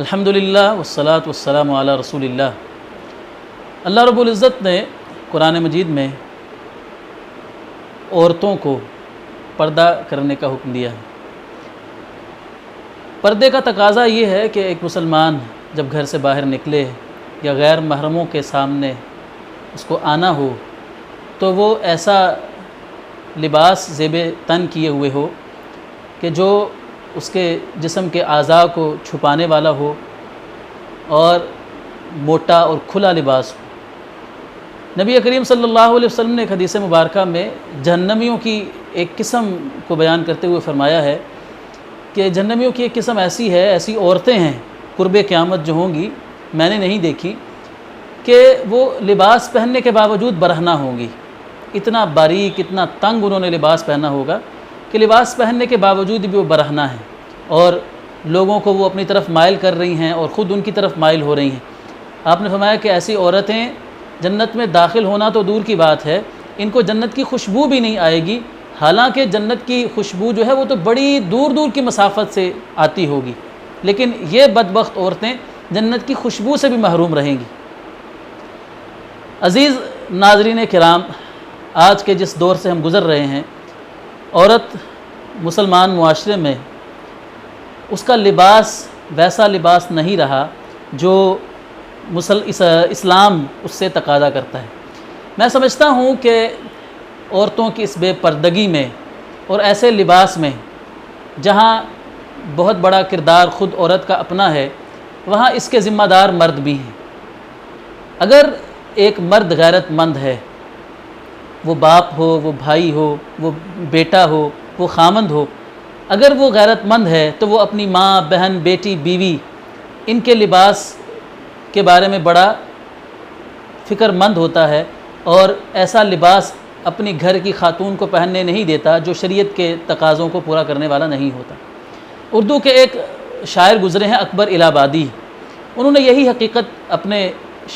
الحمدللہ والصلاة والسلام علی رسول اللہ۔ اللہ رب العزت نے قرآن مجید میں عورتوں کو پردہ کرنے کا حکم دیا ہے۔ پردے کا تقاضا یہ ہے کہ ایک مسلمان جب گھر سے باہر نکلے یا غیر محرموں کے سامنے اس کو آنا ہو تو وہ ایسا لباس زیب تن کیے ہوئے ہو کہ جو اس کے جسم کے اعضاء کو چھپانے والا ہو اور موٹا اور کھلا لباس ہو۔ نبی کریم صلی اللہ علیہ وسلم نے ایک حدیث مبارکہ میں جہنمیوں کی ایک قسم کو بیان کرتے ہوئے فرمایا ہے کہ جہنمیوں کی ایک قسم ایسی ہے، ایسی عورتیں ہیں قرب قیامت جو ہوں گی، میں نے نہیں دیکھی، کہ وہ لباس پہننے کے باوجود برہنہ ہوں گی۔ اتنا باریک، اتنا تنگ انہوں نے لباس پہنا ہوگا کہ لباس پہننے کے باوجود بھی وہ برہنہ ہیں اور لوگوں کو وہ اپنی طرف مائل کر رہی ہیں اور خود ان کی طرف مائل ہو رہی ہیں۔ آپ نے فرمایا کہ ایسی عورتیں جنت میں داخل ہونا تو دور کی بات ہے، ان کو جنت کی خوشبو بھی نہیں آئے گی، حالانکہ جنت کی خوشبو جو ہے وہ تو بڑی دور دور کی مسافت سے آتی ہوگی، لیکن یہ بدبخت عورتیں جنت کی خوشبو سے بھی محروم رہیں گی۔ عزیز ناظرین کرام، آج کے جس دور سے ہم گزر رہے ہیں، عورت مسلمان معاشرے میں اس کا لباس ویسا لباس نہیں رہا جو اسلام اس سے تقاضا کرتا ہے۔ میں سمجھتا ہوں کہ عورتوں کی اس بے پردگی میں اور ایسے لباس میں جہاں بہت بڑا کردار خود عورت کا اپنا ہے، وہاں اس کے ذمہ دار مرد بھی ہیں۔ اگر ایک مرد غیرت مند ہے، وہ باپ ہو، وہ بھائی ہو، وہ بیٹا ہو، وہ خامند ہو، اگر وہ غیرت مند ہے تو وہ اپنی ماں، بہن، بیٹی، بیوی ان کے لباس کے بارے میں بڑا فکر مند ہوتا ہے اور ایسا لباس اپنی گھر کی خاتون کو پہننے نہیں دیتا جو شریعت کے تقاضوں کو پورا کرنے والا نہیں ہوتا۔ اردو کے ایک شاعر گزرے ہیں اکبر الہ آبادی، انہوں نے یہی حقیقت اپنے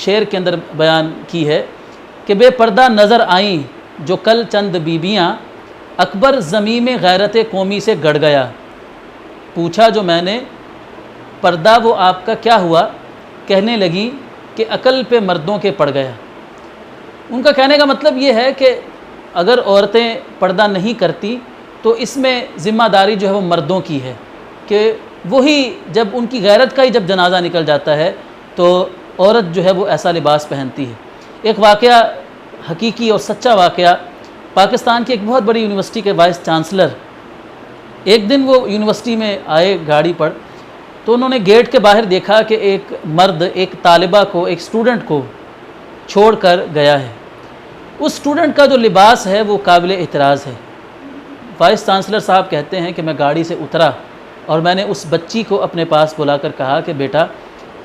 شعر کے اندر بیان کی ہے کہ بے پردہ نظر آئیں جو کل چند بیبیاں، اکبر زمین میں غیرت قومی سے گڑ گیا، پوچھا جو میں نے پردہ وہ آپ کا کیا ہوا، کہنے لگی کہ عقل پہ مردوں کے پڑ گیا۔ ان کا کہنے کا مطلب یہ ہے کہ اگر عورتیں پردہ نہیں کرتی تو اس میں ذمہ داری جو ہے وہ مردوں کی ہے، کہ وہی جب ان کی غیرت کا ہی جب جنازہ نکل جاتا ہے تو عورت جو ہے وہ ایسا لباس پہنتی ہے۔ ایک واقعہ، حقیقی اور سچا واقعہ، پاکستان کی ایک بہت بڑی یونیورسٹی کے وائس چانسلر ایک دن وہ یونیورسٹی میں آئے گاڑی پر، تو انہوں نے گیٹ کے باہر دیکھا کہ ایک مرد ایک طالبہ کو، ایک اسٹوڈنٹ کو چھوڑ کر گیا ہے۔ اس اسٹوڈنٹ کا جو لباس ہے وہ قابل اعتراض ہے۔ وائس چانسلر صاحب کہتے ہیں کہ میں گاڑی سے اترا اور میں نے اس بچی کو اپنے پاس بلا کر کہا کہ بیٹا،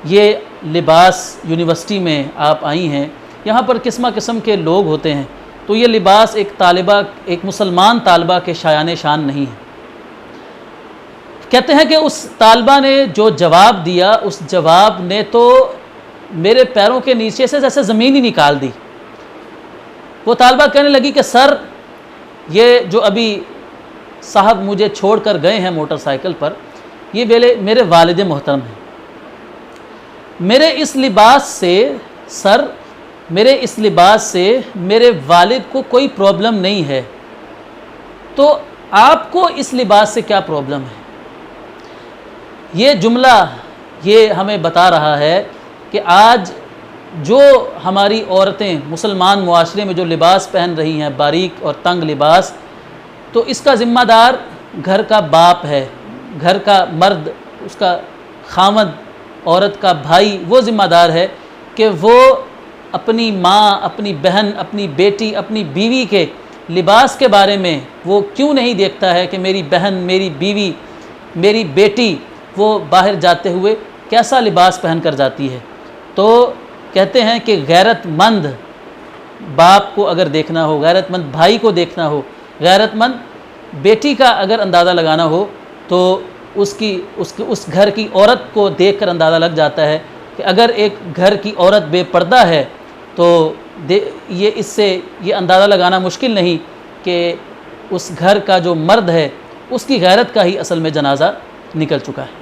یہ لباس یونیورسٹی میں آپ آئی ہیں، یہاں پر قسم قسم کے لوگ ہوتے ہیں، تو یہ لباس ایک طالبہ، ایک مسلمان طالبہ کے شایان شان نہیں ہے۔ کہتے ہیں کہ اس طالبہ نے جو جواب دیا، اس جواب نے تو میرے پیروں کے نیچے سے جیسے زمین ہی نکال دی۔ وہ طالبہ کہنے لگی کہ سر، یہ جو ابھی صاحب مجھے چھوڑ کر گئے ہیں موٹر سائیکل پر، یہ میرے والد محترم ہیں۔ میرے اس لباس سے سر، میرے اس لباس سے میرے والد کو کوئی پرابلم نہیں ہے، تو آپ کو اس لباس سے کیا پرابلم ہے؟ یہ جملہ یہ ہمیں بتا رہا ہے کہ آج جو ہماری عورتیں مسلمان معاشرے میں جو لباس پہن رہی ہیں، باریک اور تنگ لباس، تو اس کا ذمہ دار گھر کا باپ ہے، گھر کا مرد، اس کا خامد، عورت کا بھائی، وہ ذمہ دار ہے کہ وہ اپنی ماں، اپنی بہن، اپنی بیٹی، اپنی بیوی کے لباس کے بارے میں وہ کیوں نہیں دیکھتا ہے کہ میری بہن، میری بیوی، میری بیٹی وہ باہر جاتے ہوئے کیسا لباس پہن کر جاتی ہے۔ تو کہتے ہیں کہ غیرت مند باپ کو اگر دیکھنا ہو، غیرت مند بھائی کو دیکھنا ہو، غیرت مند بیٹی کا اگر اندازہ لگانا ہو تو اس گھر کی عورت کو دیکھ کر اندازہ لگ جاتا ہے کہ اگر ایک گھر کی عورت بے پردہ ہے تو اس سے یہ اندازہ لگانا مشکل نہیں کہ اس گھر کا جو مرد ہے اس کی غیرت کا ہی اصل میں جنازہ نکل چکا ہے۔